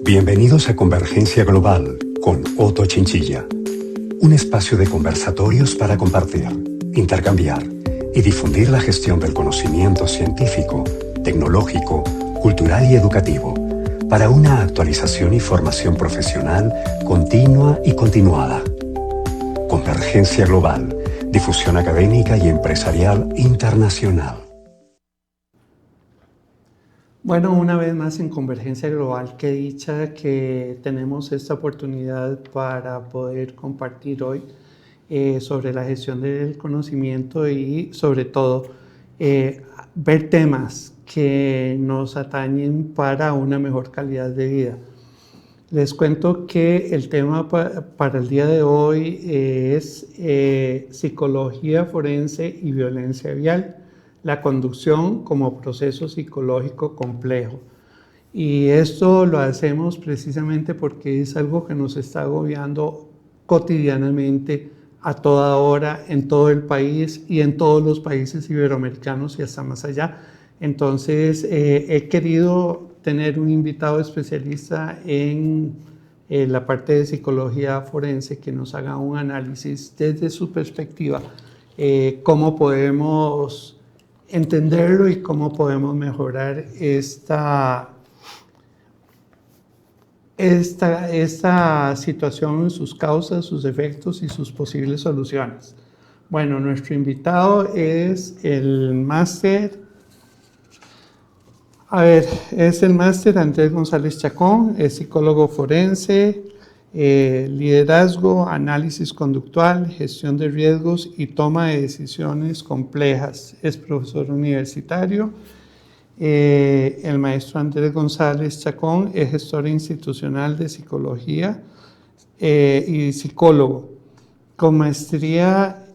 Bienvenidos a Convergencia Global con Otto Chinchilla, un espacio de conversatorios para compartir, intercambiar y difundir la gestión del conocimiento científico, tecnológico, cultural y educativo para una actualización y formación profesional continua y continuada. Convergencia Global, difusión académica y empresarial internacional. Bueno, una vez más en Convergencia Global, qué dicha que tenemos esta oportunidad para poder compartir hoy sobre la gestión del conocimiento y sobre todo ver temas que nos atañen para una mejor calidad de vida. Les cuento que el tema para el día de hoy es psicología forense y violencia vial. La conducción como proceso psicológico complejo. Y esto lo hacemos precisamente porque es algo que nos está agobiando cotidianamente a toda hora en todo el país y en todos los países iberoamericanos y hasta más allá. Entonces he querido tener un invitado especialista en la parte de psicología forense que nos haga un análisis desde su perspectiva, cómo podemos entenderlo y cómo podemos mejorar esta situación, sus causas, sus efectos y sus posibles soluciones. Bueno, nuestro invitado es el máster Andrés González Chacón, es psicólogo forense, liderazgo, análisis conductual, gestión de riesgos y toma de decisiones complejas. Es profesor universitario. El maestro Andrés González Chacón es gestor institucional de psicología y psicólogo, con maestría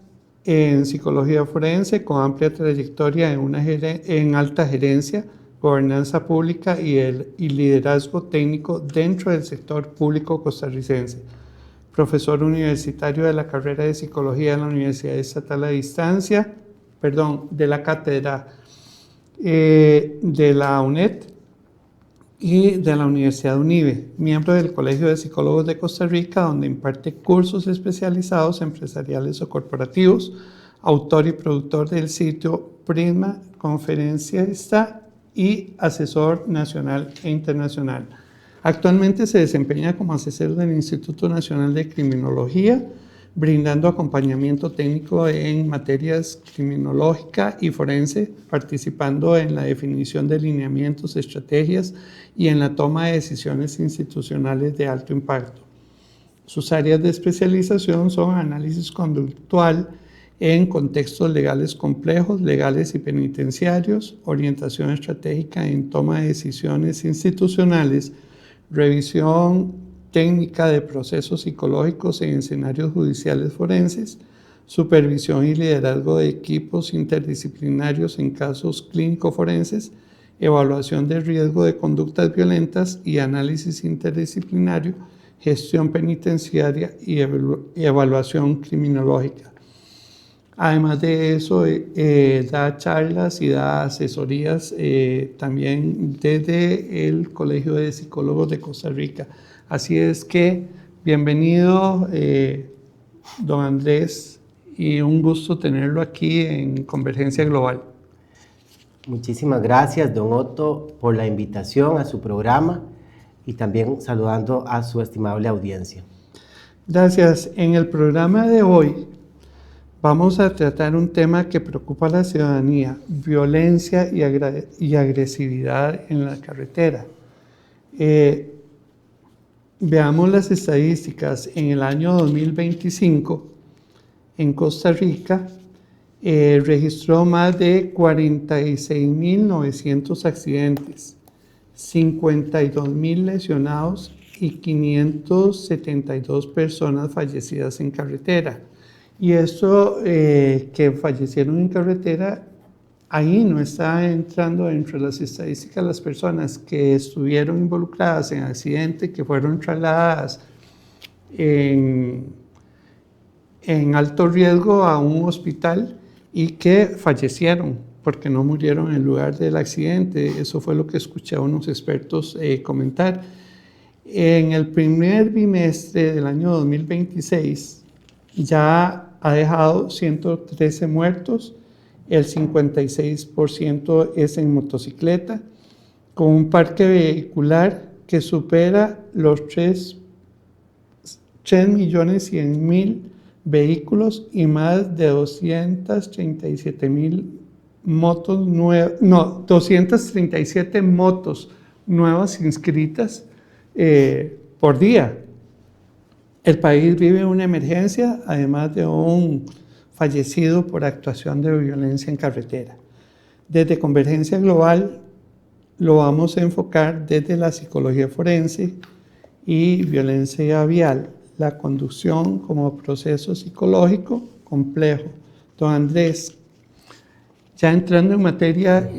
en psicología forense, con amplia trayectoria en alta gerencia, gobernanza pública y liderazgo técnico dentro del sector público costarricense. Profesor universitario de la carrera de Psicología de la Universidad Estatal a Distancia, de la cátedra de la UNED y de la Universidad UNIBE, miembro del Colegio de Psicólogos de Costa Rica, donde imparte cursos especializados empresariales o corporativos, autor y productor del sitio Prisma, conferencista y asesor nacional e internacional. Actualmente se desempeña como asesor del Instituto Nacional de Criminología, brindando acompañamiento técnico en materias criminológica y forense, participando en la definición de lineamientos, estrategias y en la toma de decisiones institucionales de alto impacto. Sus áreas de especialización son análisis conductual en contextos legales complejos, legales y penitenciarios, orientación estratégica en toma de decisiones institucionales, revisión técnica de procesos psicológicos en escenarios judiciales forenses, supervisión y liderazgo de equipos interdisciplinarios en casos clínico-forenses, evaluación de riesgo de conductas violentas y análisis interdisciplinario, gestión penitenciaria y evaluación criminológica. Además de eso, da charlas y da asesorías también desde el Colegio de Psicólogos de Costa Rica. Así es que, bienvenido, don Andrés, y un gusto tenerlo aquí en Convergencia Global. Muchísimas gracias, don Otto, por la invitación a su programa y también saludando a su estimable audiencia. Gracias. En el programa de hoy vamos a tratar un tema que preocupa a la ciudadanía: violencia y agresividad en la carretera. Veamos las estadísticas. En el año 2025, en Costa Rica, registró más de 46.900 accidentes, 52.000 lesionados y 572 personas fallecidas en carretera. Y esto que fallecieron en carretera, ahí no está entrando dentro de las estadísticas las personas que estuvieron involucradas en accidentes, que fueron trasladadas en alto riesgo a un hospital y que fallecieron porque no murieron en el lugar del accidente. Eso fue lo que escuché a unos expertos comentar. En el primer bimestre del año 2026 ya ha dejado 113 muertos, el 56% es en motocicleta, con un parque vehicular que supera los 3.100.000 vehículos y más de 237 motos nuevas inscritas por día. El país vive una emergencia, además de un fallecido por actuación de violencia en carretera. Desde Convergencia Global lo vamos a enfocar desde la psicología forense y violencia vial, la conducción como proceso psicológico complejo. Don Andrés, ya entrando en materia,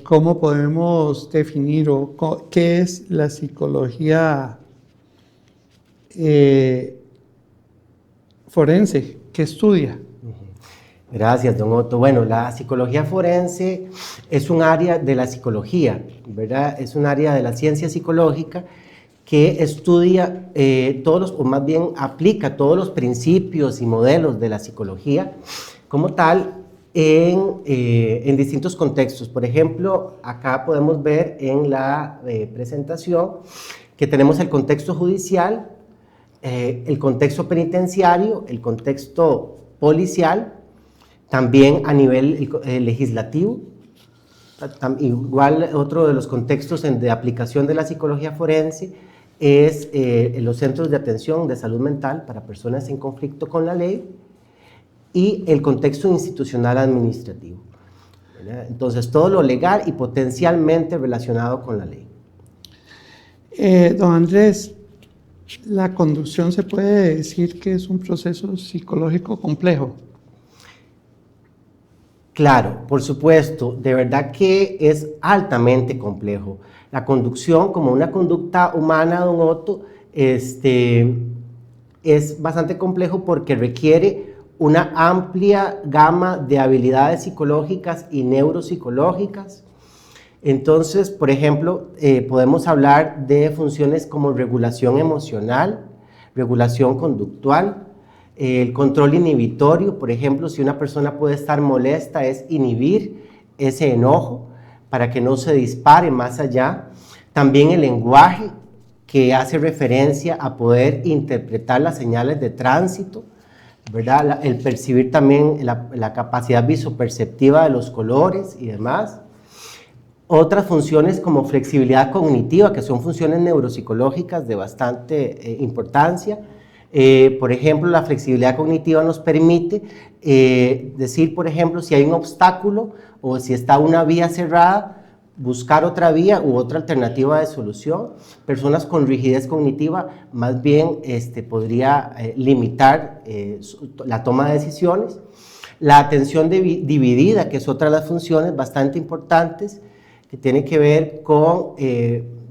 ¿cómo podemos definir qué es la psicología forense? ¿Qué estudia? Gracias, don Otto. Bueno, la psicología forense es un área de la psicología, ¿verdad? Es un área de la ciencia psicológica que estudia o más bien aplica todos los principios y modelos de la psicología como tal en distintos contextos. Por ejemplo, acá podemos ver en la presentación que tenemos el contexto judicial, el contexto penitenciario, el contexto policial, también a nivel legislativo. Igual otro de los contextos de aplicación de la psicología forense es los centros de atención de salud mental para personas en conflicto con la ley y el contexto institucional administrativo, ¿verdad? Entonces, todo lo legal y potencialmente relacionado con la ley. Don Andrés, ¿la conducción se puede decir que es un proceso psicológico complejo? Claro, por supuesto, de verdad que es altamente complejo. La conducción, como una conducta humana, don Otto, es bastante complejo porque requiere una amplia gama de habilidades psicológicas y neuropsicológicas. Entonces, por ejemplo, podemos hablar de funciones como regulación emocional, regulación conductual, el control inhibitorio. Por ejemplo, si una persona puede estar molesta, es inhibir ese enojo para que no se dispare más allá. También el lenguaje, que hace referencia a poder interpretar las señales de tránsito, ¿verdad? El percibir también la capacidad visoperceptiva de los colores y demás. Otras funciones como flexibilidad cognitiva, que son funciones neuropsicológicas de bastante importancia. Por ejemplo, la flexibilidad cognitiva nos permite decir, por ejemplo, si hay un obstáculo o si está una vía cerrada, buscar otra vía u otra alternativa de solución. Personas con rigidez cognitiva más bien podría limitar la toma de decisiones. La atención dividida, que es otra de las funciones bastante importantes, que tiene que ver con,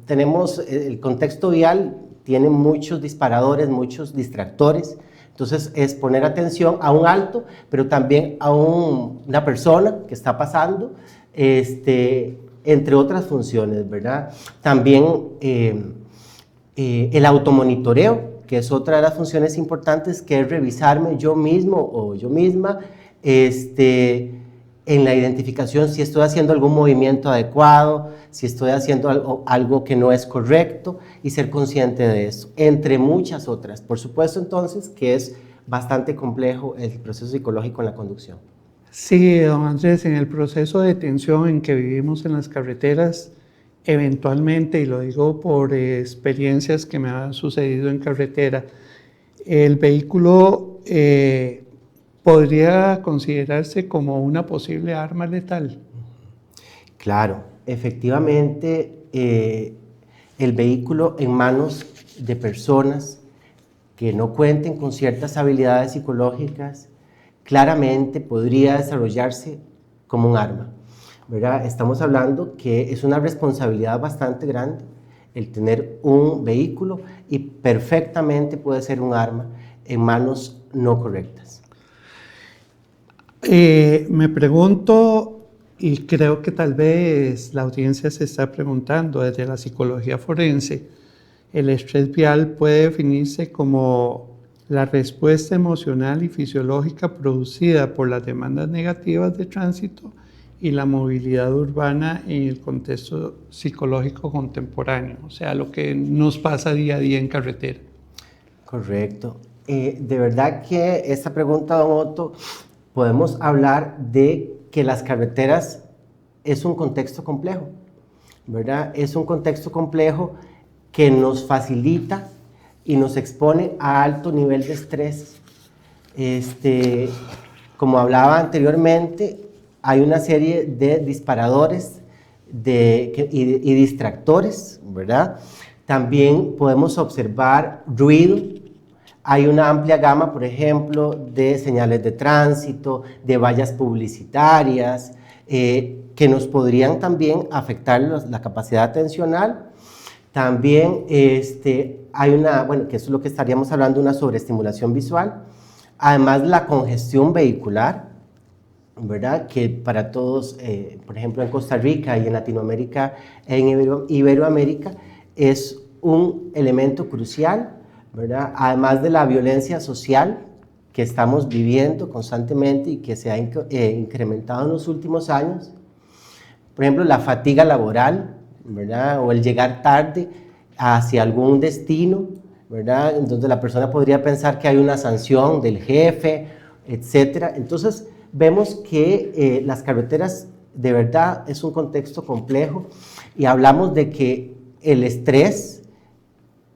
tenemos el contexto vial, tiene muchos disparadores, muchos distractores. Entonces es poner atención a un alto, pero también a una persona que está pasando, entre otras funciones, ¿verdad? También el automonitoreo, que es otra de las funciones importantes, que es revisarme yo mismo o yo misma, en la identificación si estoy haciendo algún movimiento adecuado, si estoy haciendo algo que no es correcto y ser consciente de eso, entre muchas otras. Por supuesto, entonces, que es bastante complejo el proceso psicológico en la conducción. Sí, don Andrés, en el proceso de tensión en que vivimos en las carreteras, eventualmente, y lo digo por experiencias que me han sucedido en carretera, el vehículo podría considerarse como una posible arma letal. Claro, efectivamente, el vehículo en manos de personas que no cuenten con ciertas habilidades psicológicas, claramente podría desarrollarse como un arma, ¿verdad? Estamos hablando que es una responsabilidad bastante grande el tener un vehículo y perfectamente puede ser un arma en manos no correctas. Me pregunto, y creo que tal vez la audiencia se está preguntando desde la psicología forense, El estrés vial puede definirse como la respuesta emocional y fisiológica producida por las demandas negativas de tránsito y la movilidad urbana en el contexto psicológico contemporáneo, o sea, lo que nos pasa día a día en carretera. Correcto. De verdad que esta pregunta, don Otto, podemos hablar de que las carreteras es un contexto complejo, ¿verdad? Es un contexto complejo que nos facilita y nos expone a alto nivel de estrés. Como hablaba anteriormente, hay una serie de disparadores y distractores, ¿verdad? También podemos observar ruido. Hay una amplia gama, por ejemplo, de señales de tránsito, de vallas publicitarias, que nos podrían también afectar la capacidad atencional. También hay bueno, que eso es lo que estaríamos hablando, una sobreestimulación visual. Además, la congestión vehicular, ¿verdad? Que para todos, por ejemplo, en Costa Rica y en Latinoamérica, en Iberoamérica, es un elemento crucial, ¿verdad? Además de la violencia social que estamos viviendo constantemente y que se ha incrementado en los últimos años. Por ejemplo, la fatiga laboral, ¿verdad? O el llegar tarde hacia algún destino, ¿verdad? Entonces la persona podría pensar que hay una sanción del jefe, etc. Entonces vemos que las carreteras de verdad es un contexto complejo y hablamos de que el estrés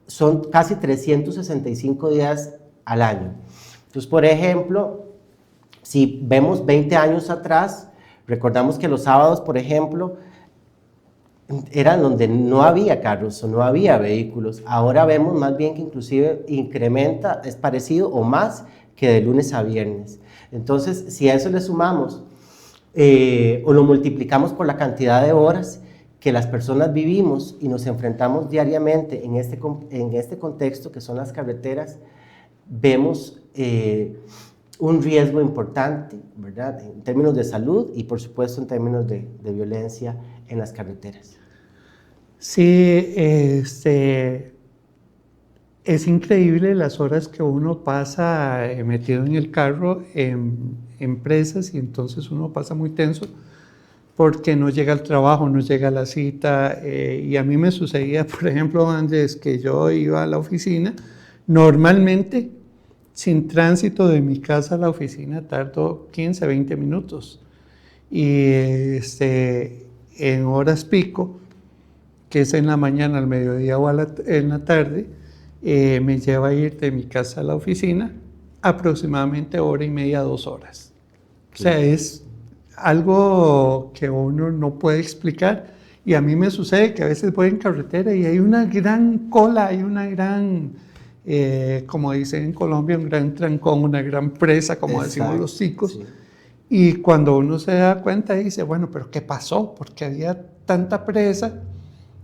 son casi 365 días al año. Entonces, por ejemplo, si vemos 20 años atrás, recordamos que los sábados, por ejemplo, eran donde no había carros o no había vehículos. Ahora vemos más bien que inclusive incrementa, es parecido o más que de lunes a viernes. Entonces, si a eso le sumamos o lo multiplicamos por la cantidad de horas que las personas vivimos y nos enfrentamos diariamente en este contexto que son las carreteras, vemos un riesgo importante, ¿verdad? En términos de salud y por supuesto en términos de violencia en las carreteras. Sí, es increíble las horas que uno pasa metido en el carro en presas y entonces uno pasa muy tenso porque no llega al trabajo, no llega a la cita. Y a mí me sucedía, por ejemplo, Andrés, que yo iba a la oficina, normalmente sin tránsito de mi casa a la oficina tardo 15, 20 minutos. Y en horas pico, que es en la mañana, al mediodía o en la tarde, me lleva a ir de mi casa a la oficina aproximadamente 1:30, 2 horas. O sea, es algo que uno no puede explicar. Y a mí me sucede que a veces voy en carretera y hay una gran cola, hay una gran, como dicen en Colombia, un gran trancón, una gran presa, como decimos los chicos. Sí. Y cuando uno se da cuenta dice, bueno, pero ¿qué pasó? ¿Por qué había tanta presa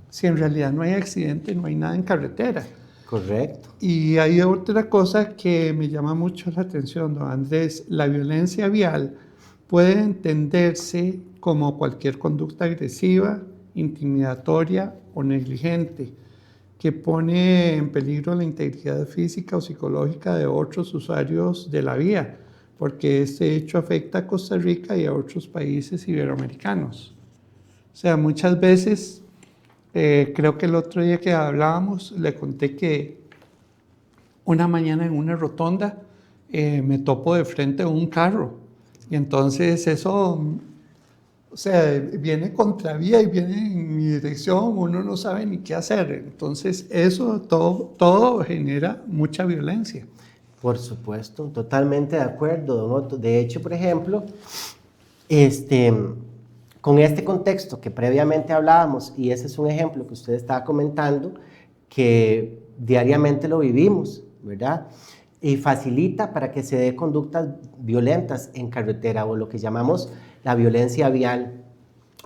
si en realidad no hay accidente, no hay nada en carretera? Correcto. Y hay otra cosa que me llama mucho la atención, don Andrés. La violencia vial puede entenderse como cualquier conducta agresiva, intimidatoria o negligente que pone en peligro la integridad física o psicológica de otros usuarios de la vía, porque este hecho afecta a Costa Rica y a otros países iberoamericanos. O sea, muchas veces, creo que el otro día que hablábamos, le conté que una mañana en una rotonda me topo de frente a un carro. Y entonces eso, o sea, viene contravía y viene en mi dirección, uno no sabe ni qué hacer. Entonces eso todo genera mucha violencia. Por supuesto, totalmente de acuerdo, don Otto. De hecho, por ejemplo, con este contexto que previamente hablábamos, y ese es un ejemplo que usted estaba comentando, que diariamente lo vivimos, ¿verdad? Y facilita para que se dé conductas violentas en carretera o lo que llamamos la violencia vial.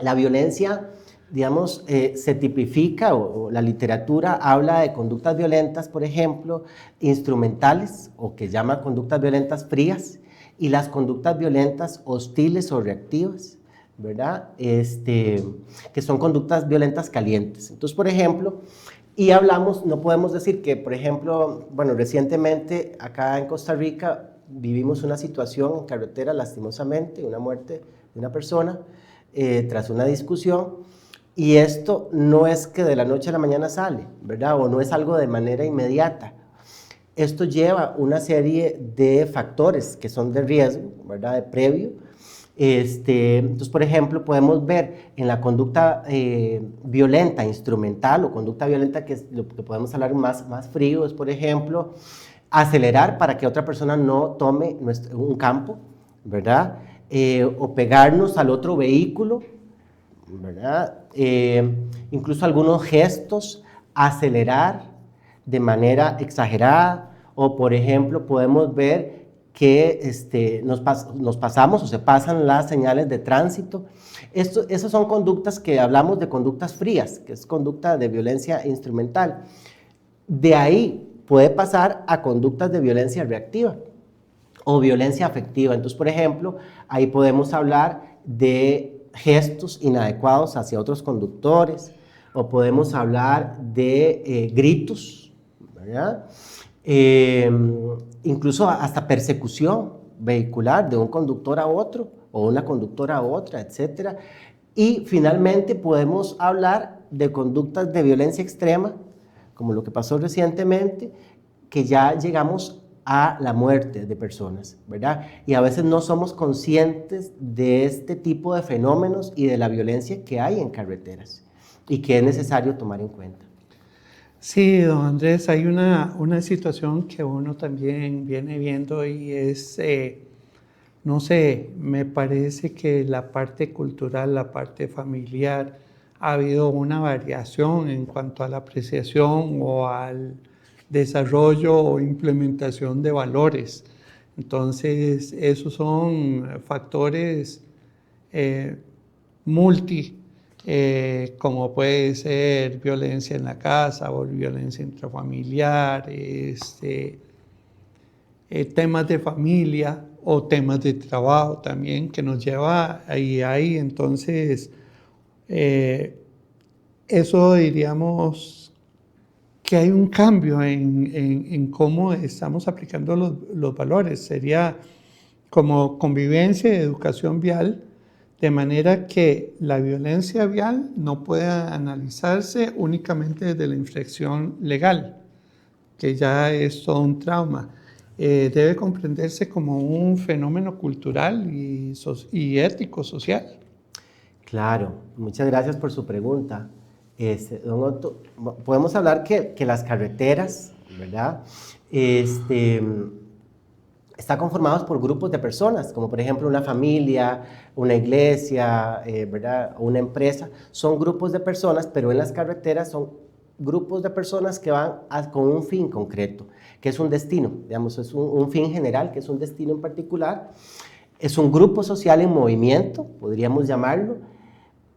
La violencia, digamos, se tipifica o la literatura habla de conductas violentas, por ejemplo, instrumentales o que llama conductas violentas frías y las conductas violentas hostiles o reactivas, ¿verdad? Que son conductas violentas calientes. Entonces, por ejemplo, Y hablamos, no podemos decir que, por ejemplo, bueno, recientemente acá en Costa Rica vivimos una situación en carretera, lastimosamente, una muerte de una persona tras una discusión, y esto no es que de la noche a la mañana sale, ¿verdad? O no es algo de manera inmediata. Esto lleva una serie de factores que son de riesgo, ¿verdad? De previo. Entonces, por ejemplo, podemos ver en la conducta violenta instrumental o conducta violenta, que es lo que podemos hablar más frío, es, por ejemplo, acelerar para que otra persona no tome un campo, ¿verdad? O pegarnos al otro vehículo, ¿verdad? Incluso algunos gestos, acelerar de manera exagerada, o por ejemplo podemos ver que nos pasamos o se pasan las señales de tránsito. Esas son conductas que hablamos de conductas frías, que es conducta de violencia instrumental. De ahí puede pasar a conductas de violencia reactiva o violencia afectiva. Entonces, por ejemplo, ahí podemos hablar de gestos inadecuados hacia otros conductores, o podemos hablar de gritos, ¿verdad? Incluso hasta persecución vehicular de un conductor a otro o una conductora a otra, etc. Y finalmente podemos hablar de conductas de violencia extrema, como lo que pasó recientemente, que ya llegamos a la muerte de personas, ¿verdad? Y a veces no somos conscientes de este tipo de fenómenos y de la violencia que hay en carreteras y que es necesario tomar en cuenta. Sí, don Andrés, hay una situación que uno también viene viendo y es, no sé, me parece que la parte cultural, la parte familiar, ha habido una variación en cuanto a la apreciación o al desarrollo o implementación de valores. Entonces, esos son factores como puede ser violencia en la casa o violencia intrafamiliar, temas de familia o temas de trabajo también que nos lleva ahí. Entonces, eso diríamos que hay un cambio en cómo estamos aplicando los valores. Sería como convivencia y educación vial, de manera que la violencia vial no pueda analizarse únicamente desde la infracción legal, que ya es todo un trauma. Debe comprenderse como un fenómeno cultural y ético, social. Claro, muchas gracias por su pregunta. Don Otto, podemos hablar que las carreteras, ¿verdad? Están conformados por grupos de personas, como por ejemplo una familia, una iglesia, ¿verdad? Una empresa. Son grupos de personas, pero en las carreteras son grupos de personas que van con un fin concreto, que es un destino, digamos, es un fin general, que es un destino en particular. Es un grupo social en movimiento, podríamos llamarlo,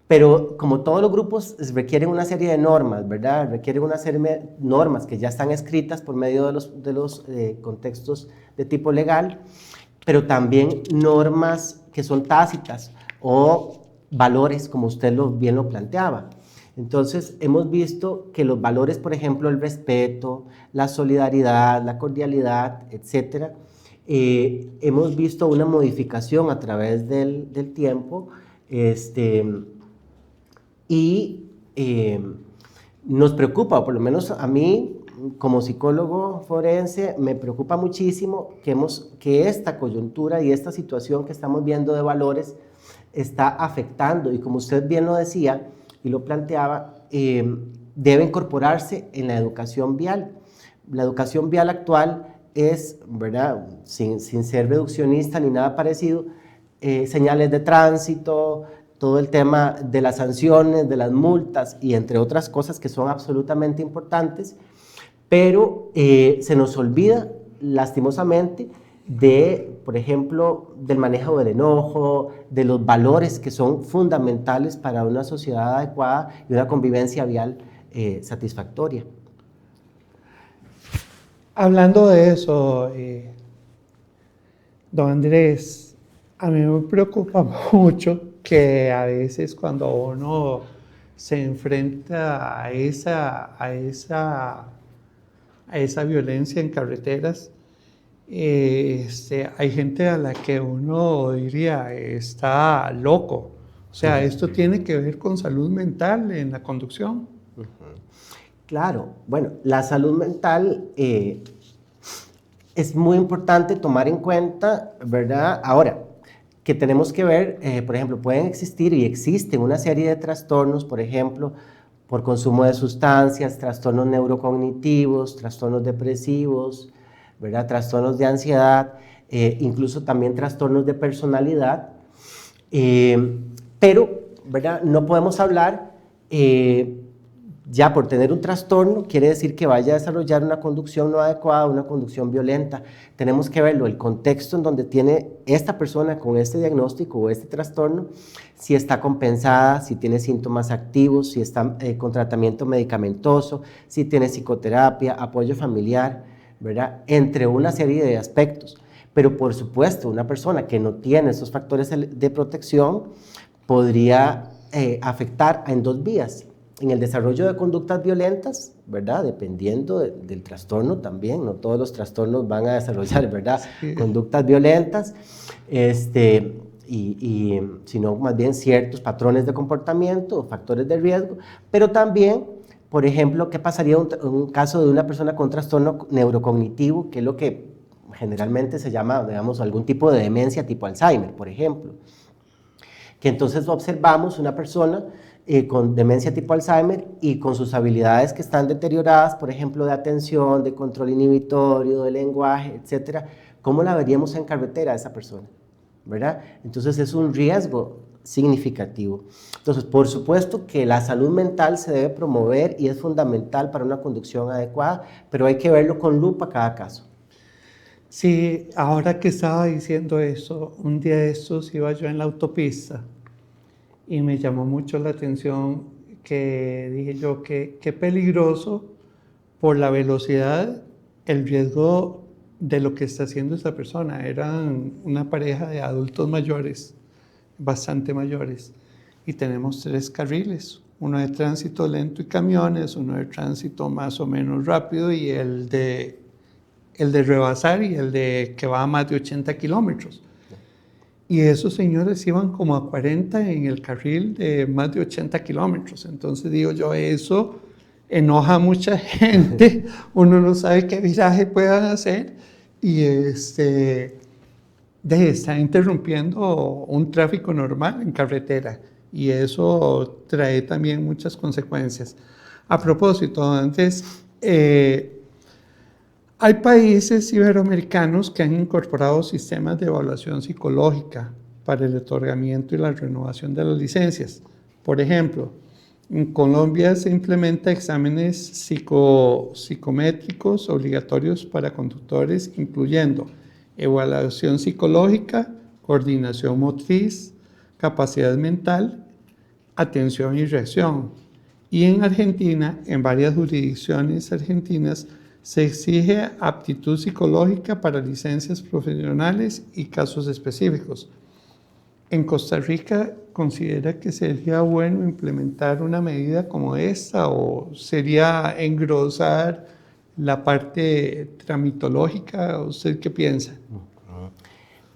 pero como todos los grupos requieren una serie de normas, ¿verdad? Requieren una serie de normas que ya están escritas por medio de los contextos de tipo legal, pero también normas que son tácitas o valores, como usted bien lo planteaba. Entonces, hemos visto que los valores, por ejemplo, el respeto, la solidaridad, la cordialidad, etcétera, hemos visto una modificación a través del tiempo, y nos preocupa, o por lo menos a mí, como psicólogo forense, me preocupa muchísimo que esta coyuntura y esta situación que estamos viendo de valores está afectando, y como usted bien lo decía y lo planteaba, debe incorporarse en la educación vial. La educación vial actual es, ¿verdad?, sin ser reduccionista ni nada parecido, señales de tránsito, todo el tema de las sanciones, de las multas y entre otras cosas que son absolutamente importantes, pero se nos olvida lastimosamente por ejemplo, del manejo del enojo, de los valores que son fundamentales para una sociedad adecuada y una convivencia vial satisfactoria. Hablando de eso, don Andrés, a mí me preocupa mucho que a veces cuando uno se enfrenta a esa violencia en carreteras. Hay gente a la que uno diría está loco. O sea, esto tiene que ver con salud mental en la conducción. Claro, bueno, la salud mental es muy importante tomar en cuenta, ¿verdad? Ahora, que tenemos que ver, por ejemplo, pueden existir y existen una serie de trastornos, por ejemplo, por consumo de sustancias, trastornos neurocognitivos, trastornos depresivos, ¿verdad? Trastornos de ansiedad, incluso también trastornos de personalidad, pero, ¿verdad? No podemos hablar, ya por tener un trastorno, quiere decir que vaya a desarrollar una conducción no adecuada, una conducción violenta. Tenemos que verlo, el contexto en donde tiene esta persona con este diagnóstico o este trastorno, si está compensada, si tiene síntomas activos, si está con tratamiento medicamentoso, si tiene psicoterapia, apoyo familiar, ¿verdad? Entre una serie de aspectos. Pero por supuesto, una persona que no tiene esos factores de protección podría afectar en dos vías. En el desarrollo de conductas violentas, ¿verdad? Dependiendo del trastorno también, no todos los trastornos van a desarrollar, ¿verdad? Sí. Conductas violentas, sino más bien ciertos patrones de comportamiento o factores de riesgo, pero también, por ejemplo, ¿qué pasaría en un caso de una persona con trastorno neurocognitivo, que es lo que generalmente se llama, digamos, algún tipo de demencia tipo Alzheimer, por ejemplo? Que entonces observamos una persona con demencia tipo Alzheimer y con sus habilidades que están deterioradas, por ejemplo, de atención, de control inhibitorio, de lenguaje, etcétera. ¿Cómo la veríamos en carretera a esa persona? ¿Verdad? Entonces es un riesgo significativo. Entonces, por supuesto que la salud mental se debe promover y es fundamental para una conducción adecuada, pero hay que verlo con lupa cada caso. Sí, ahora que estaba diciendo eso, un día de estos iba yo en la autopista y me llamó mucho la atención que dije yo que qué peligroso por la velocidad, el riesgo de lo que está haciendo esta persona. Eran una pareja de adultos mayores, bastante mayores, y tenemos 3 carriles, uno de tránsito lento y camiones, uno de tránsito más o menos rápido y el de rebasar y el de que va a más de 80 kilómetros. Y esos señores iban como a 40 en el carril de más de 80 kilómetros. Entonces digo yo, eso enoja a mucha gente, uno no sabe qué viraje puedan hacer y está interrumpiendo un tráfico normal en carretera y eso trae también muchas consecuencias. A propósito, antes, hay países iberoamericanos que han incorporado sistemas de evaluación psicológica para el otorgamiento y la renovación de las licencias. Por ejemplo, en Colombia se implementa exámenes psicométricos obligatorios para conductores, incluyendo evaluación psicológica, coordinación motriz, capacidad mental, atención y reacción. Y en Argentina, en varias jurisdicciones argentinas, se exige aptitud psicológica para licencias profesionales y casos específicos. En Costa Rica, ¿considera que sería bueno implementar una medida como esta o sería engrosar la parte tramitológica? ¿Usted qué piensa?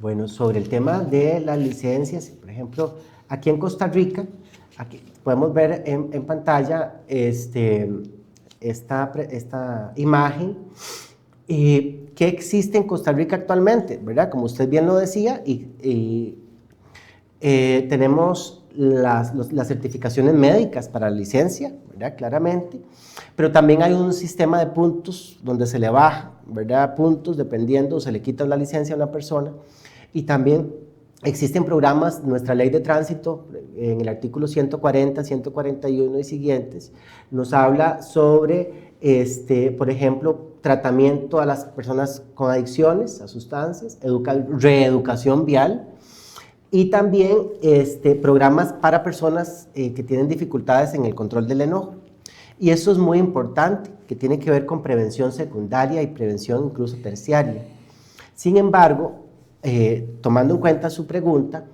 Bueno, sobre el tema de las licencias, por ejemplo, aquí en Costa Rica, aquí podemos ver en pantalla esta imagen que existe en Costa Rica actualmente, ¿verdad? Como usted bien lo decía, tenemos las certificaciones médicas para la licencia, ¿verdad? Claramente, pero también hay un sistema de puntos donde se le baja, ¿verdad? Puntos dependiendo, se le quita la licencia a una persona y también existen programas, nuestra ley de tránsito, en el artículo 140, 141 y siguientes, nos habla sobre, por ejemplo, tratamiento a las personas con adicciones a sustancias, reeducación vial y también programas para personas que tienen dificultades en el control del enojo. Y eso es muy importante, que tiene que ver con prevención secundaria y prevención incluso terciaria. Sin embargo, tomando en cuenta su pregunta,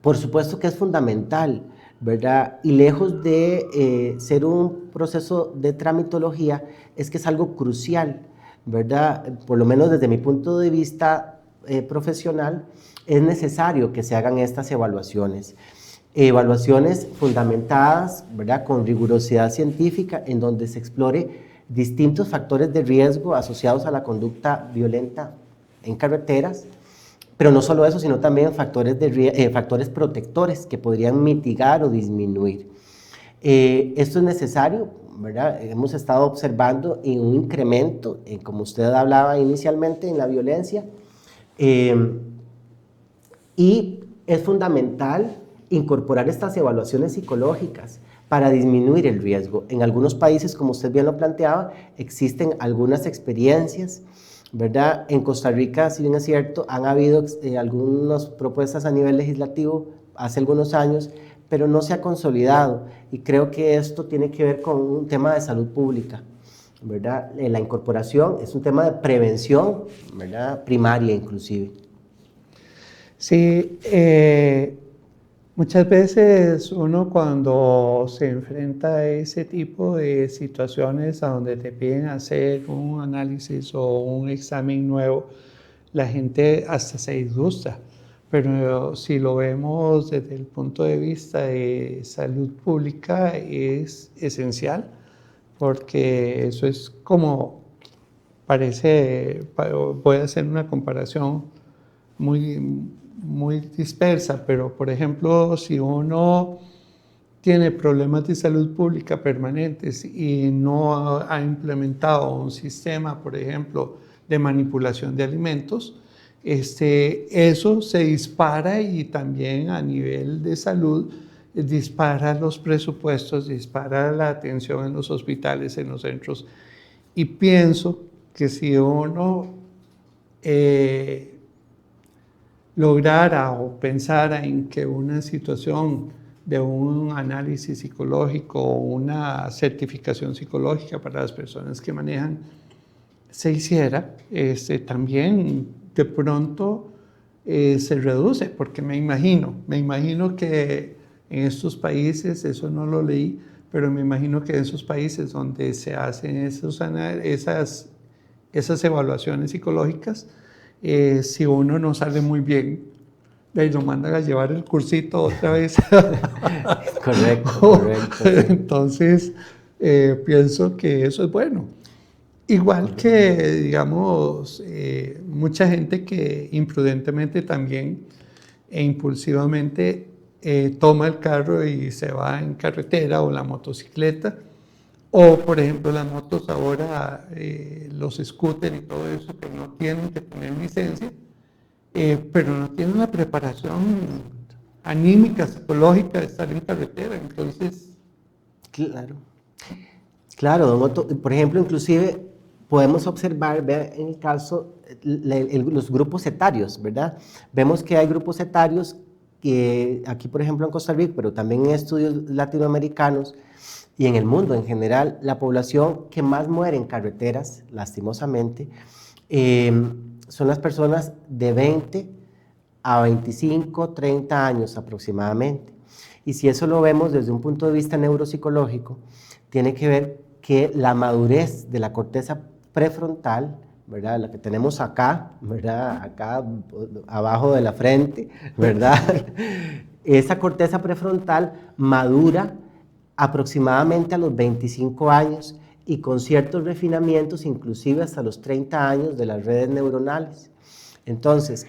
por supuesto que es fundamental ¿verdad? Y lejos de ser un proceso de tramitología, es que es algo crucial, ¿verdad? Por lo menos desde mi punto de vista profesional, es necesario que se hagan estas evaluaciones. Evaluaciones fundamentadas, ¿verdad? Con rigurosidad científica, en donde se explore distintos factores de riesgo asociados a la conducta violenta en carreteras, pero no solo eso, sino también factores protectores que podrían mitigar o disminuir. Esto es necesario, ¿verdad? Hemos estado observando un incremento, como usted hablaba inicialmente, en la violencia, y es fundamental incorporar estas evaluaciones psicológicas para disminuir el riesgo. En algunos países, como usted bien lo planteaba, existen algunas experiencias, ¿verdad? En Costa Rica, si bien es cierto, han habido algunas propuestas a nivel legislativo hace algunos años, pero no se ha consolidado, y creo que esto tiene que ver con un tema de salud pública, ¿verdad? La incorporación es un tema de prevención, ¿verdad? Primaria inclusive. Sí, muchas veces uno cuando se enfrenta a ese tipo de situaciones a donde te piden hacer un análisis o un examen nuevo, la gente hasta se disgusta. Pero si lo vemos desde el punto de vista de salud pública, es esencial, porque eso es como voy a hacer una comparación muy dispersa, pero por ejemplo, si uno tiene problemas de salud pública permanentes y no ha implementado un sistema, por ejemplo, de manipulación de alimentos, eso se dispara, y también a nivel de salud dispara los presupuestos, dispara la atención en los hospitales, en los centros. Y pienso que si uno lograra o pensara en que una situación de un análisis psicológico o una certificación psicológica para las personas que manejan se hiciera, también de pronto se reduce, porque me imagino que en estos países, eso no lo leí, pero me imagino que en esos países donde se hacen esas evaluaciones psicológicas, si uno no sale muy bien, lo mandan a llevar el cursito otra vez. Correcto. Sí. Entonces, pienso que eso es bueno. Igual que, digamos, mucha gente que imprudentemente también e impulsivamente toma el carro y se va en carretera, o la motocicleta, o por ejemplo las motos ahora, los scooters y todo eso, que no tienen que tener licencia, pero no tienen la preparación anímica, psicológica de estar en carretera. Entonces, Claro, don Otto. Por ejemplo, inclusive podemos observar, vea, en el caso, los grupos etarios, ¿verdad? Vemos que hay grupos etarios que aquí, por ejemplo, en Costa Rica, pero también en estudios latinoamericanos y en el mundo en general, la población que más muere en carreteras, lastimosamente, son las personas de 20 a 25, 30 años aproximadamente. Y si eso lo vemos desde un punto de vista neuropsicológico, tiene que ver que la madurez de la corteza prefrontal, ¿verdad? La que tenemos acá, ¿verdad? Acá abajo de la frente, ¿verdad? Esa corteza prefrontal madura aproximadamente a los 25 años, y con ciertos refinamientos inclusive hasta los 30 años de las redes neuronales. Entonces,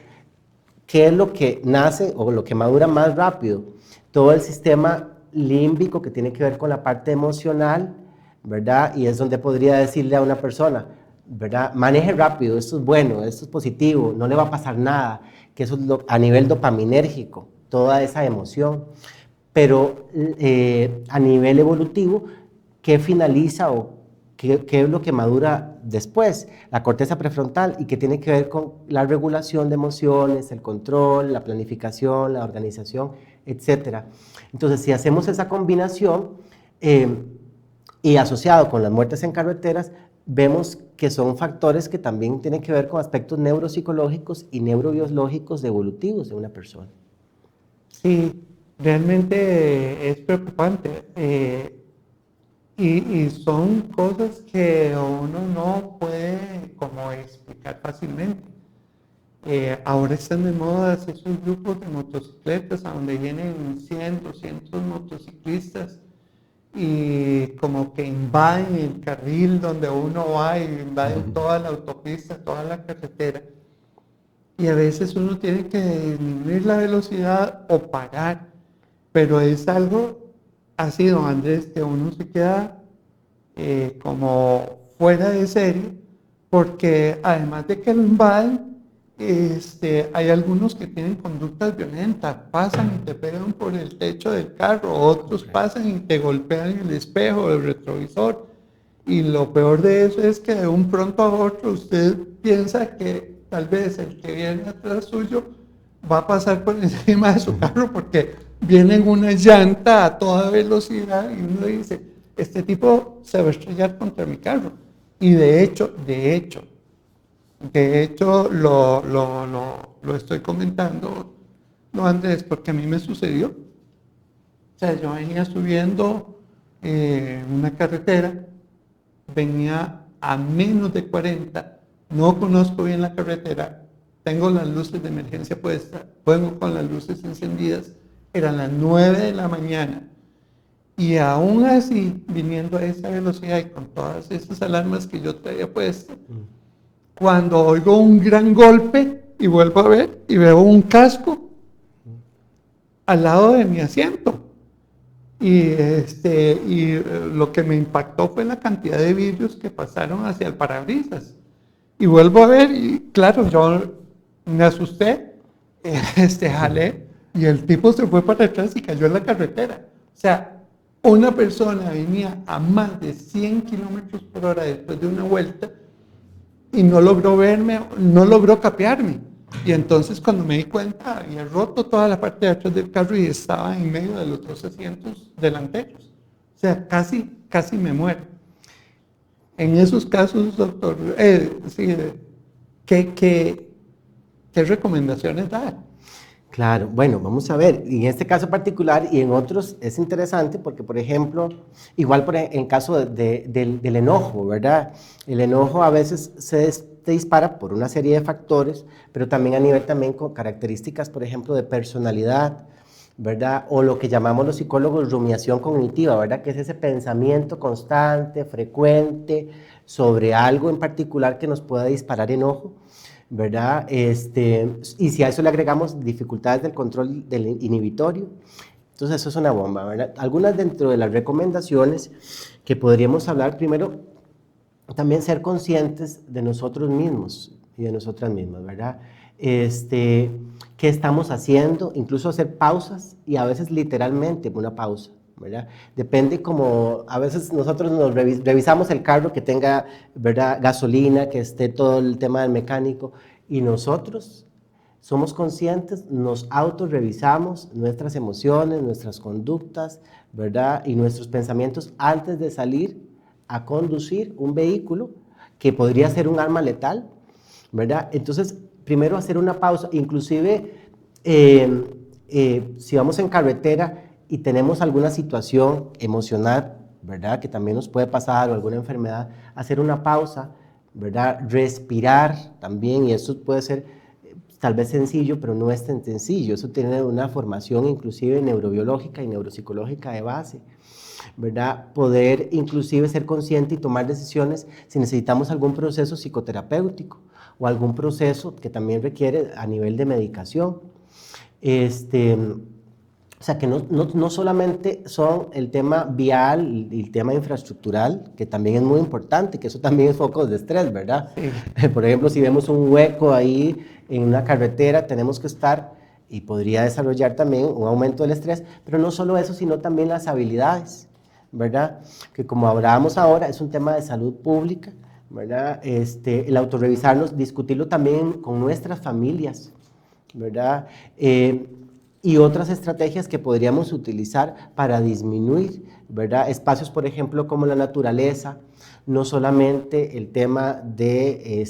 ¿qué es lo que nace o lo que madura más rápido? Todo el sistema límbico, que tiene que ver con la parte emocional, ¿verdad? Y es donde podría decirle a una persona, ¿verdad? Maneje rápido, esto es bueno, esto es positivo, no le va a pasar nada, que eso es a nivel dopaminérgico, toda esa emoción. Pero a nivel evolutivo, ¿qué finaliza o qué es lo que madura después? La corteza prefrontal, y que tiene que ver con la regulación de emociones, el control, la planificación, la organización, etc. Entonces, si hacemos esa combinación y asociado con las muertes en carreteras, vemos que son factores que también tienen que ver con aspectos neuropsicológicos y neurobiológicos evolutivos de una persona. sí, realmente es preocupante. Y son cosas que uno no puede como explicar fácilmente. Ahora están de moda esos grupos de motocicletas a donde vienen 100, 200 motociclistas y como que invaden el carril donde uno va y invaden toda la autopista, toda la carretera. Y a veces uno tiene que disminuir la velocidad o parar, pero es algo, así, don Andrés, que uno se queda como fuera de serie, porque además de que lo invaden, hay algunos que tienen conductas violentas, pasan y te pegan por el techo del carro, otros pasan y te golpean el espejo, el retrovisor, y lo peor de eso es que de un pronto a otro usted piensa que tal vez el que viene atrás suyo va a pasar por encima de su carro porque viene en una llanta a toda velocidad y uno dice, este tipo se va a estrellar contra mi carro. Y de hecho, lo estoy comentando, no Andrés, porque a mí me sucedió. O sea, yo venía subiendo una carretera, venía a menos de 40, no conozco bien la carretera, tengo las luces de emergencia puestas, vengo con las luces encendidas, eran las 9 de la mañana. Y aún así, viniendo a esa velocidad y con todas esas alarmas que yo traía puestas, cuando oigo un gran golpe y vuelvo a ver y veo un casco al lado de mi asiento. Y lo que me impactó fue la cantidad de vidrios que pasaron hacia el parabrisas. Y vuelvo a ver y claro, yo me asusté, jalé y el tipo se fue para atrás y cayó en la carretera. O sea, una persona venía a más de 100 kilómetros por hora después de una vuelta y no logró verme, no logró capearme. Y entonces cuando me di cuenta, había roto toda la parte de atrás del carro y estaba en medio de los dos asientos delanteros. O sea, casi me muero. En esos casos, doctor, sí, ¿qué recomendaciones da? Claro, bueno, vamos a ver, en este caso particular y en otros es interesante porque, por ejemplo, igual en caso del enojo, ¿verdad? El enojo a veces se dispara por una serie de factores, pero también a nivel también con características, por ejemplo, de personalidad, ¿verdad? O lo que llamamos los psicólogos rumiación cognitiva, ¿verdad? Que es ese pensamiento constante, frecuente, sobre algo en particular que nos pueda disparar enojo, ¿verdad? Y si a eso le agregamos dificultades del control del inhibitorio, entonces eso es una bomba, ¿verdad? Algunas dentro de las recomendaciones que podríamos hablar, primero, también ser conscientes de nosotros mismos y de nosotras mismas, ¿verdad? ¿Qué estamos haciendo? Incluso hacer pausas y a veces literalmente una pausa, ¿verdad? Depende como a veces nosotros nos revisamos el carro que tenga, ¿verdad?, gasolina, que esté todo el tema del mecánico y nosotros somos conscientes, nos autorrevisamos nuestras emociones, nuestras conductas, ¿verdad?, y nuestros pensamientos antes de salir a conducir un vehículo que podría ser un arma letal, ¿verdad? Entonces, primero hacer una pausa, inclusive si vamos en carretera y tenemos alguna situación emocional, ¿verdad?, que también nos puede pasar o alguna enfermedad, hacer una pausa, ¿verdad?, respirar también, y eso puede ser tal vez sencillo, pero no es tan sencillo, eso tiene una formación inclusive neurobiológica y neuropsicológica de base, ¿verdad? Poder inclusive ser consciente y tomar decisiones si necesitamos algún proceso psicoterapéutico o algún proceso que también requiere a nivel de medicación. O sea, que no solamente son el tema vial y el tema infraestructural, que también es muy importante, que eso también es foco de estrés, ¿verdad? Sí. Por ejemplo, si vemos un hueco ahí en una carretera, tenemos que estar, y podría desarrollar también un aumento del estrés, pero no solo eso, sino también las habilidades, ¿verdad? Que como hablábamos ahora, es un tema de salud pública, ¿verdad? El autorrevisarnos, discutirlo también con nuestras familias, ¿verdad? Y otras estrategias que podríamos utilizar para disminuir, ¿verdad?, espacios, por ejemplo, como la naturaleza, no solamente el tema de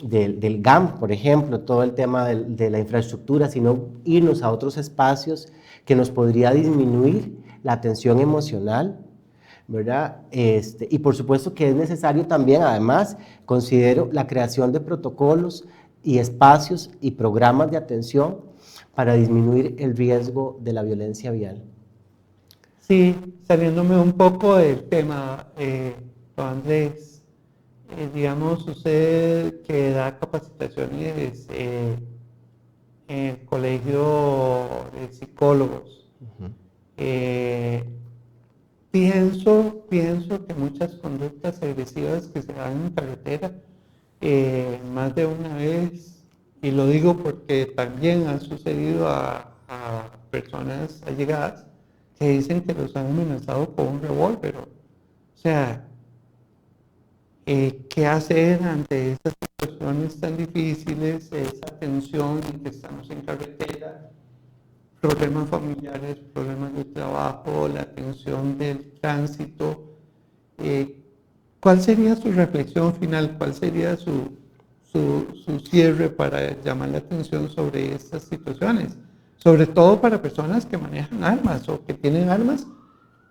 del GAM, por ejemplo, todo el tema de la infraestructura, sino irnos a otros espacios que nos podría disminuir la tensión emocional, ¿verdad? Y por supuesto que es necesario también, además, considero la creación de protocolos y espacios y programas de atención para disminuir el riesgo de la violencia vial. Sí, saliéndome un poco del tema, don Andrés, digamos, usted que da capacitaciones en el Colegio de Psicólogos, pienso que muchas conductas agresivas que se dan en carretera, más de una vez, y lo digo porque también ha sucedido a personas allegadas que dicen que los han amenazado con un revólver. O sea, ¿qué hacer ante estas situaciones tan difíciles, esa tensión en que estamos en carretera? Problemas familiares, problemas de trabajo, la tensión del tránsito. ¿Cuál sería su reflexión final? ¿Cuál sería su cierre para llamar la atención sobre estas situaciones? Sobre todo para personas que manejan armas o que tienen armas,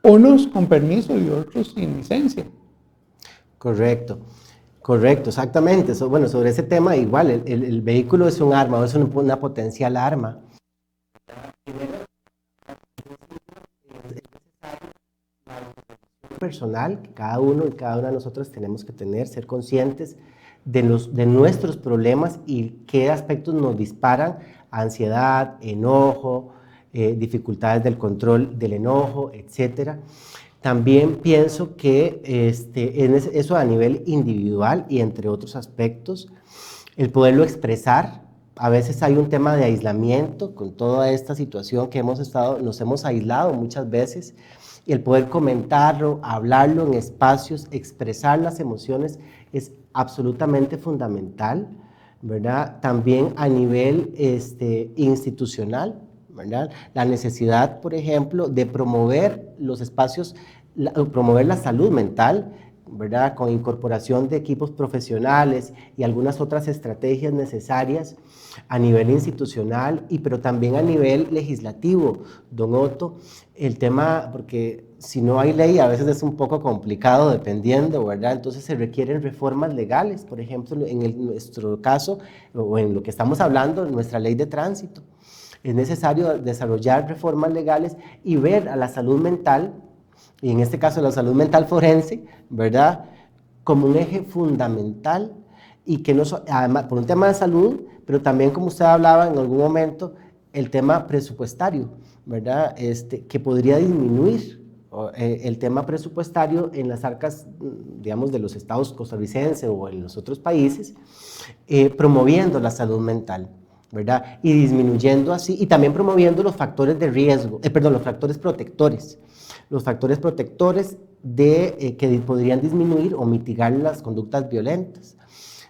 unos con permiso y otros sin licencia. Correcto, exactamente. Bueno, sobre ese tema, igual, el vehículo es un arma, es una potencial arma. Personal que cada uno y cada una de nosotros tenemos que tener, ser conscientes de nuestros problemas y qué aspectos nos disparan ansiedad, enojo, dificultades del control del enojo, etcétera. También pienso que eso a nivel individual y entre otros aspectos, el poderlo expresar. A veces hay un tema de aislamiento con toda esta situación que nos hemos aislado muchas veces, y el poder comentarlo, hablarlo en espacios, expresar las emociones es absolutamente fundamental, ¿verdad? También a nivel institucional, ¿verdad? La necesidad, por ejemplo, de promover los espacios, promover la salud mental, ¿verdad? Con incorporación de equipos profesionales y algunas otras estrategias necesarias a nivel institucional, pero también a nivel legislativo, don Otto, el tema, porque si no hay ley a veces es un poco complicado dependiendo, ¿verdad? Entonces se requieren reformas legales, por ejemplo, en nuestro caso, o en lo que estamos hablando, nuestra ley de tránsito. Es necesario desarrollar reformas legales y ver a la salud mental, y en este caso la salud mental forense, ¿verdad?, como un eje fundamental, y que no, además, por un tema de salud, pero también, como usted hablaba en algún momento, el tema presupuestario, ¿verdad?, que podría disminuir el tema presupuestario en las arcas, digamos, de los estados costarricenses o en los otros países, promoviendo la salud mental, ¿verdad?, y disminuyendo así, y también promoviendo los factores de riesgo, los factores protectores. Los factores protectores que podrían disminuir o mitigar las conductas violentas,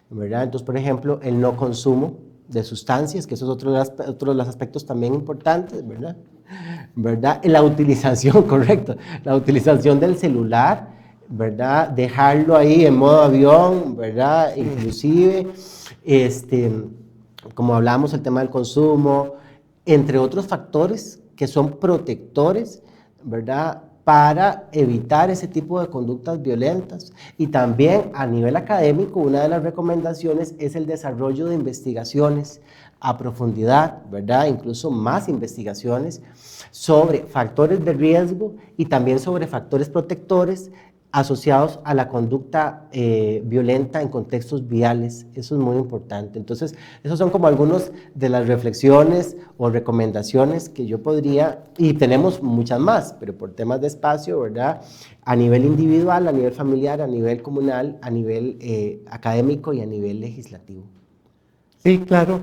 ¿verdad? Entonces, por ejemplo, el no consumo de sustancias, que eso es otro de los aspectos también importantes, ¿verdad? La utilización, correcto, la utilización del celular, ¿verdad? Dejarlo ahí en modo avión, ¿verdad? Inclusive, como hablábamos, el tema del consumo, entre otros factores que son protectores, ¿verdad?, para evitar ese tipo de conductas violentas. Y también a nivel académico, una de las recomendaciones es el desarrollo de investigaciones a profundidad, ¿verdad?, incluso más investigaciones sobre factores de riesgo y también sobre factores protectores asociados a la conducta violenta en contextos viales. Eso es muy importante. Entonces, esos son como algunos de las reflexiones o recomendaciones que yo podría, y tenemos muchas más, pero por temas de espacio, ¿verdad?, a nivel individual, a nivel familiar, a nivel comunal, a nivel académico y a nivel legislativo. Sí, claro.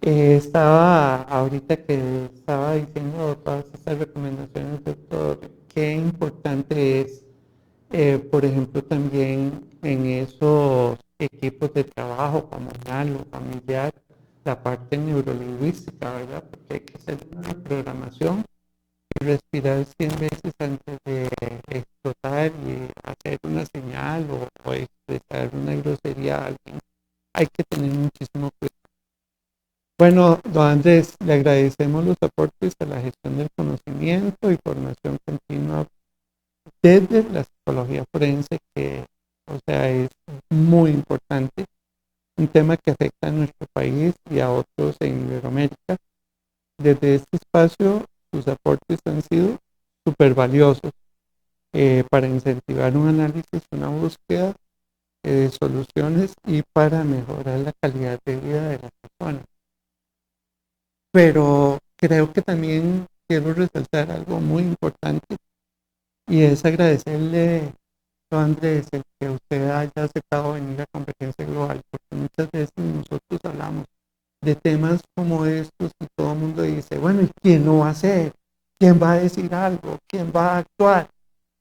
Estaba ahorita que estaba diciendo todas estas recomendaciones, doctor, qué importante es, por ejemplo, también en esos equipos de trabajo comunal o familiar, la parte neurolingüística, ¿verdad? Porque hay que hacer una reprogramación y respirar 100 veces antes de explotar y hacer una señal o expresar una grosería a alguien. hay que tener muchísimo cuidado. Bueno, don Andrés, le agradecemos los aportes a la gestión del conocimiento y formación continua desde la psicología forense, que, o sea, es muy importante, un tema que afecta a nuestro país y a otros en Iberoamérica. Desde este espacio, sus aportes han sido súper valiosos para incentivar un análisis, una búsqueda de soluciones y para mejorar la calidad de vida de las personas. Pero creo que también quiero resaltar algo muy importante y es agradecerle, don Andrés, el que usted haya aceptado venir a Convergencia Global, porque muchas veces nosotros hablamos de temas como estos y todo el mundo dice, bueno, ¿y quién lo va a hacer? ¿Quién va a decir algo? ¿Quién va a actuar?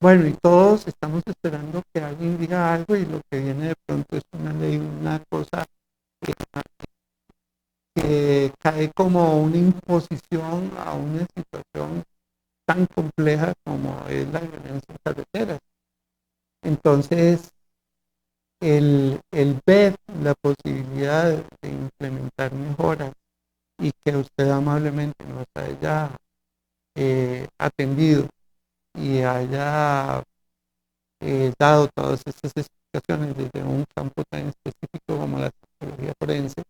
Bueno, y todos estamos esperando que alguien diga algo y lo que viene de pronto es una ley, una cosa que cae como una imposición a una situación tan compleja como es la violencia en carreteras. Entonces, el ver la posibilidad de implementar mejoras y que usted amablemente nos haya atendido y haya dado todas estas explicaciones desde un campo tan específico como la psicología forense,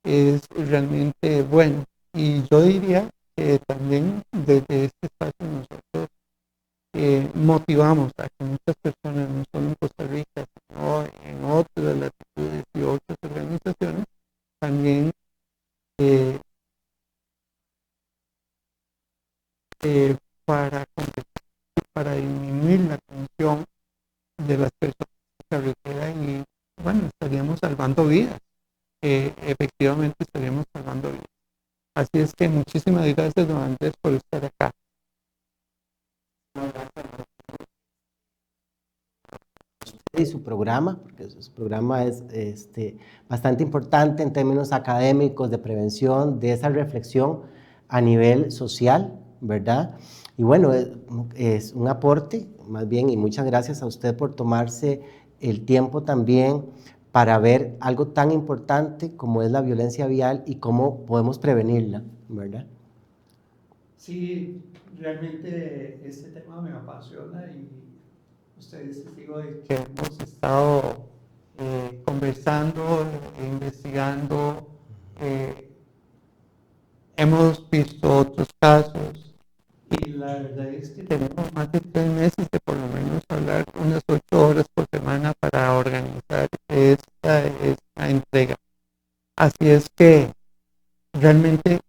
es realmente bueno. Y yo diría que también desde este espacio nosotros motivamos a que muchas personas, no solo en Costa Rica, sino en otras latitudes y otras organizaciones, también para disminuir la tensión de las personas en carretera y, bueno, estaríamos salvando vidas. Efectivamente estaríamos salvando vidas. Así es que muchísimas gracias, don Andrés, por estar acá. Y su programa, porque su programa es bastante importante en términos académicos, de prevención, de esa reflexión a nivel social, ¿verdad? Y bueno, es un aporte, más bien, y muchas gracias a usted por tomarse el tiempo también para ver algo tan importante como es la violencia vial y cómo podemos prevenirla, ¿verdad? Sí, realmente este tema me apasiona y ustedes testigo de que hemos estado conversando, investigando, hemos visto otros casos y la verdad es que tenemos más de 3 meses de por lo menos hablar unas 8 horas por semana para organizar esta entrega. Así es que realmente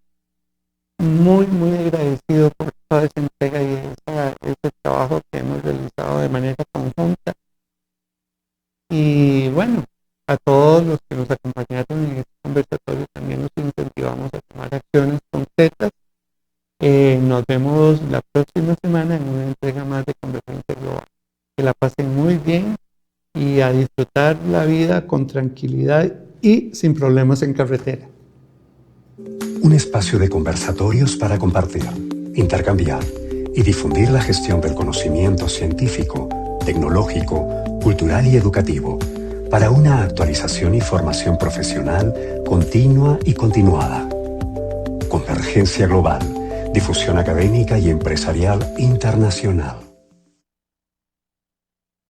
muy, muy agradecido por toda esa entrega y ese trabajo que hemos realizado de manera conjunta. Y bueno, a todos los que nos acompañaron en este conversatorio también los incentivamos a tomar acciones concretas. Nos vemos la próxima semana en una entrega más de Convergencia Global. Que la pasen muy bien y a disfrutar la vida con tranquilidad y sin problemas en carretera. Un espacio de conversatorios para compartir, intercambiar y difundir la gestión del conocimiento científico, tecnológico, cultural y educativo para una actualización y formación profesional continua y continuada. Convergencia Global, difusión académica y empresarial internacional.